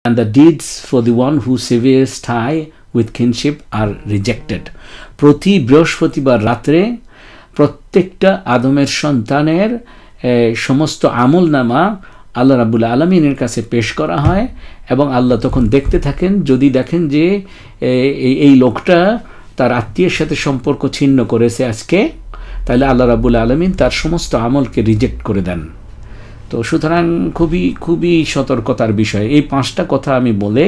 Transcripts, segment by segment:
and the deeds for the one who severs tie with kinship are rejected. প্রতি বৃহস্পতিবার রাত্রে প্রত্যেকটা আদমের সন্তানের সমস্ত আমলনামা আল্লাহ রাব্বুল আলামিনের কাছে পেশ করা হয় এবং আল্লাহ তখন দেখতে থাকেন। যদি দেখেন যে এই লোকটা তার আত্মীয়ের সাথে সম্পর্ক ছিন্ন করেছে আজকে, তাহলে আল্লাহ রাব্বুল আলামিন তার সমস্ত আমলকে রিজেক্ট করে দেন। তো সুতরাং খুবই খুবই সতর্কতার বিষয়। এই 5টা কথা আমি বলে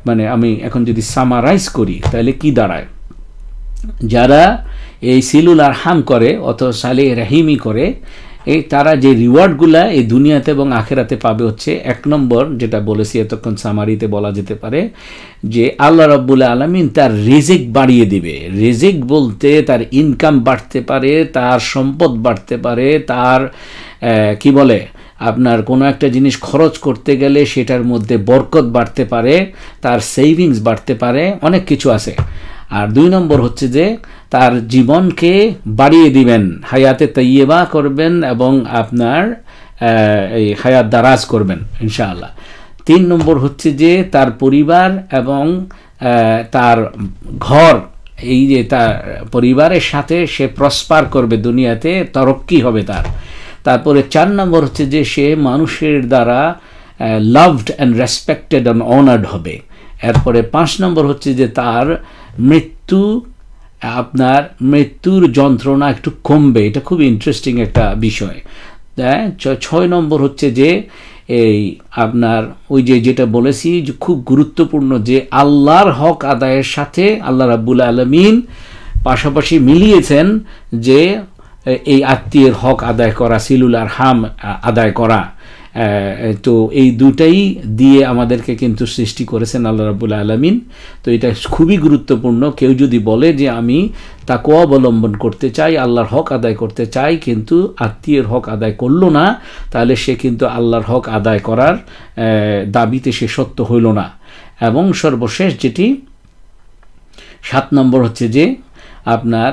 মানে আমি এখন যদি সামারাইজ করি তাহলে কি দাঁড়ায়, যারা এই সিলুল আরহাম করে অথবা সালে রাহিমি করে, এই তারা যে রিওয়ার্ডগুলা এই দুনিয়াতে এবং আখেরাতে পাবে হচ্ছে 1 নম্বর, যেটা বলেছি এতক্ষণ সামারিতে বলা যেতে পারে, যে আল্লাহ রাব্বুল আলামিন তার রিজিক বাড়িয়ে দিবে। রিজিক বলতে তার ইনকাম বাড়তে পারে, তার সম্পদ বাড়তে পারে, তার কি বলে আপনার কোনো একটা জিনিস খরচ করতে গেলে সেটার মধ্যে বরকত বাড়তে পারে, তার সেভিংস বাড়তে পারে, অনেক কিছু আছে। আর 2 নম্বর হচ্ছে যে তার জীবনকে বাড়িয়ে দিবেন, হায়াতে তাইয়্যিবা করবেন এবং আপনার এই হায়াত দারাজ করবেন ইনশাআল্লাহ। 3 নম্বর হচ্ছে যে তার পরিবার এবং তার ঘর, এই যে তার পরিবারের সাথে সে প্রসপার করবে, দুনিয়াতে তরক্কি হবে তার। তারপরে 4 নম্বর হচ্ছে যে সে মানুষের দ্বারা loved and respected and honoured হবে। এরপরে 5 নম্বর হচ্ছে যে তার মৃত্যুর যন্ত্রণা একটু কমবে। এটা খুব ইন্টারেস্টিং একটা বিষয়। 6 নম্বর হচ্ছে যে এই আপনার ওই যেটা বলেছি যে খুব গুরুত্বপূর্ণ, যে আল্লাহর হক আদায়ের সাথে আল্লাহ রাব্বুল আলামিন পাশাপাশি মিলিয়েছেন যে এই আত্মীয়ের হক আদায় করা, সিলুল আরহাম আদায় করা। তো এই দুটাই দিয়ে আমাদেরকে কিন্তু সৃষ্টি করেছেন আল্লাহ রাব্বুল আলামিন। তো এটা খুবই গুরুত্বপূর্ণ। কেউ যদি বলে যে আমি তাকওয়া অবলম্বন করতে চাই, আল্লাহর হক আদায় করতে চাই, কিন্তু আত্মীয়ের হক আদায় করলো না, তাহলে সে কিন্তু আল্লাহর হক আদায় করার দাবিতে সে সত্য হইল না। এবং সর্বশেষ যেটি 7 নম্বর হচ্ছে যে আপনার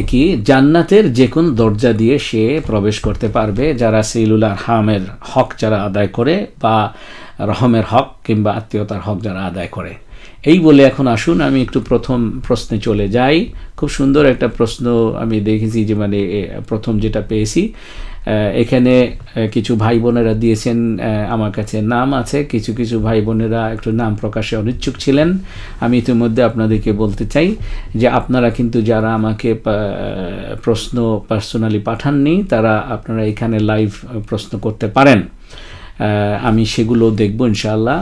কি জান্নাতের যে কোনো দরজা দিয়ে সে প্রবেশ করতে পারবে, যারা সিলুল আরহামের হক যারা আদায় করে বা রহমের হক কিংবা আত্মীয়তার হক যারা আদায় করে। এই বলে এখন আসুন আমি একটু প্রথম প্রশ্নে চলে যাই। খুব সুন্দর একটা প্রশ্ন আমি দেখেছি, যে মানে প্রথম যেটা পেয়েছি, এখানে কিছু ভাই বোনেরা দিয়েছেন, আমার কাছে নাম আছে, কিছু কিছু ভাই বোনেরা একটু নাম প্রকাশে অনিচ্ছুক ছিলেন। আমি ইতিমধ্যে আপনাদেরকে বলতে চাই যে আপনারা কিন্তু যারা আমাকে প্রশ্ন পার্সোনালি পাঠাননি, তারা আপনারা এখানে লাইভ প্রশ্ন করতে পারেন, আমি সেগুলো দেখব ইনশাআল্লাহ।